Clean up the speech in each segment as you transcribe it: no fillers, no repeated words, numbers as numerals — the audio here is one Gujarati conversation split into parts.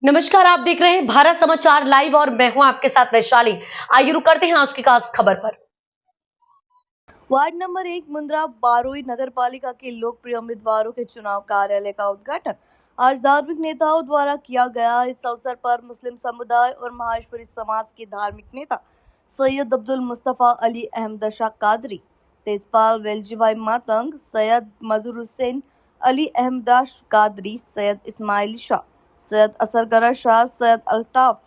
नमस्कार, आप देख रहे हैं भारत समाचार लाइव और मैं हूं आपके साथ वैशाली। आइए रुक करते हैं आज की खास खबर पर। वार्ड नंबर 1 मुंद्रा बारोई नगर पालिका के लोकप्रिय उम्मीदवारों के चुनाव कार्यालय का उद्घाटन आज धार्मिक नेताओं द्वारा किया गया। इस अवसर पर मुस्लिम समुदाय और महाशपुरी समाज के धार्मिक नेता सैयद अब्दुल मुस्तफा अली अहमदशा कादरी, तेजपाल वेलजीभाई मातंग, सैयद मजूर हुसैन अली अहमदाश कादरी, सैयद इस्माइल शाह, सैयद असरगरा शाह, सैयद अल्ताफ,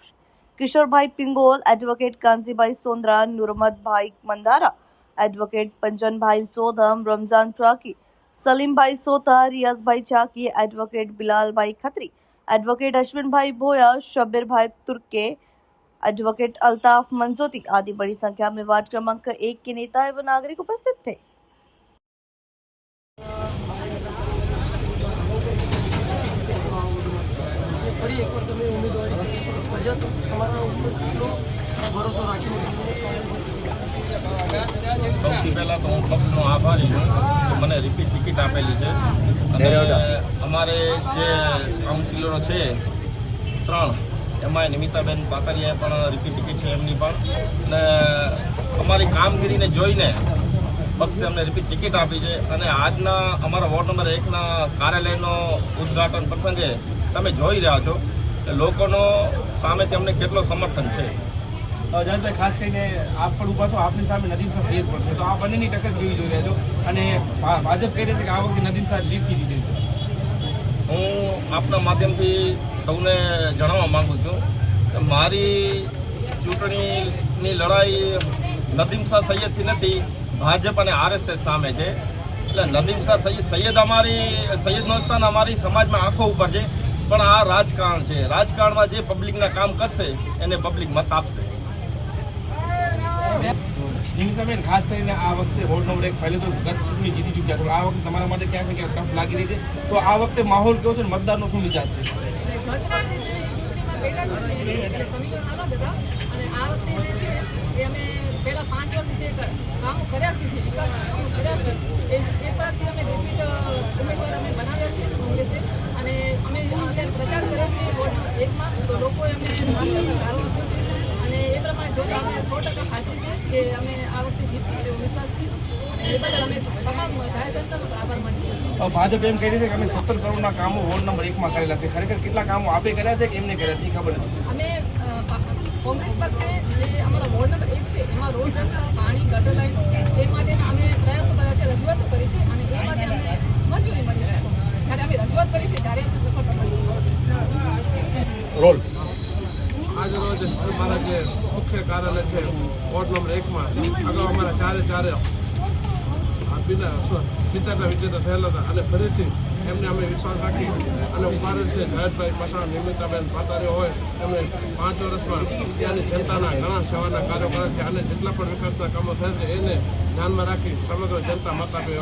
किशोर भाई पिंगोल, एडवोकेट कांजीभाई सोंद्रा, नूरमद भाई मंदारा, एडवोकेट पंजन भाई सोधम, रमजान चाकी, सलीम भाई सोता, रियाज भाई चाकी, एडवोकेट बिलाल भाई खत्री, एडवोकेट अश्विन भाई भोया, शब्बीर भाई तुर्के, एडवोकेट अल्ताफ मंजोती आदि बड़ी संख्या में वार्ड क्रमांक 1 के नेता एवं नागरिक उपस्थित थे। સૌથી પહેલાં તો હું પક્ષનો આભારી છું કે મને રિપીટ ટિકિટ આપેલી છે અને અમારે જે કાઉન્સિલરો છે 3 એમાં નિમિતાબેન પાતરિયાએ પણ રિપીટ ટિકિટ છે એમની પણ, અને અમારી કામગીરીને જોઈને પક્ષે અમને રિપીટ ટિકિટ આપી છે। અને આજના અમારા વોર્ડ નંબર 1ના કાર્યાલયનો ઉદ્ઘાટન પ્રસંગે તમે જોઈ રહ્યા છો કે લોકોનો સામેથી અમને કેટલો સમર્થન છે। જયેશભાઈ, ખાસ કરીને આપ પણ ઊભા છો, આપની સામે નદીમ શાહ સૈયદ પણ છે, તો આ બંનેની ટક્કર કેવી જોઈ રહ્યા છો? અને ભાજપ કહી રહી છે કે આ વખતે નદીમ શાહ લીડથી જીતે છે। હું આપના માધ્યમથી સૌને જણાવવા માગું છું કે મારી ચૂંટણીની લડાઈ નદીમ શાહ સૈયદથી નથી, ભાજપ અને આરએસએસ સામે છે। એટલે નદીમ શાહ સૈયદ અમારી સૈયદનો સ્થાન અમારી સમાજમાં આંખો ઉપર છે, પણ આ રાજકારણ છે। રાજકારણમાં જે પબ્લિકના કામ કરશે એને પબ્લિક મત આપશે। નિમિતાબેન, ખાસ કરીને આ વખતે વોર્ડ નંબર 1 પહેલે તો ગત ચૂંટણી જીતી ચૂક્યા છો, આ વખતે તમારા માટે ક્યાંક ને ક્યાંક ટફ લાગી રહી છે, તો આ વખતે માહોલ કેવો છે, મતદારનો શું મિજાજ છે? પહેલા 5 વર્ષ જે કામો કર્યા છે, વિકાસના કામો કર્યા છે, એ પરથી અમે રિપીટ ઉમેદવાર અમે બનાવ્યા છે કોંગ્રેસે, અને અમે અત્યારે પ્રચાર કર્યો છે વોર્ડ નંબર 1માં, તો લોકોએ અમને સારો આપ્યો છે, અને એ પ્રમાણે જોતા અમે 100% ખાતરી છે કે અમે આ વખતે જીતશું એવો વિશ્વાસ છે, અને એ બદલ અમે તમામ જાહેર જનતાનો આભાર માનીએ છીએ। ભાજપ એમ કહી રહી છે કે અમે 17 કરોડના કામો વોર્ડ નંબર 1માં કરેલા છે, ખરેખર કેટલા કામો આપે કર્યા છે કે એમને કર્યા છે એ ખબર નથી। અમે કોંગ્રેસ પક્ષે જે અમારા વોર્ડ નંબર 1 છે એમાં રોડ રસ્તા, પાણી, ગટર લાઈન એ માટેના અમે પ્રયાસો કર્યા છે, રજૂઆતો કરી છે, અને એ માટે અમને મંજૂરી મળી છે। જ્યારે અમે રજૂઆત કરી છે ત્યારે અમને સફળતા મળી છે। આજ રોજ અમારા જે મુખ્ય કાર્યાલય છે વોર્ડ નંબર 1માં અગાઉ અમારા ચારે વિજેતા થયેલા હતા, અને ફરીથી એમને અમે વિશ્વાસ રાખી અને ઉભારેલ છે જયેશભાઈ પસાણ, નિમિતાબેન પાતારીઓ હોય, એમને 5 વર્ષમાં ત્યાંની જનતાના ઘણા સેવાના કાર્યો કર્યા છે, અને જેટલા પણ વિકાસના કામો થયા છે એને ધ્યાનમાં રાખી સમગ્ર જનતા મત આપે.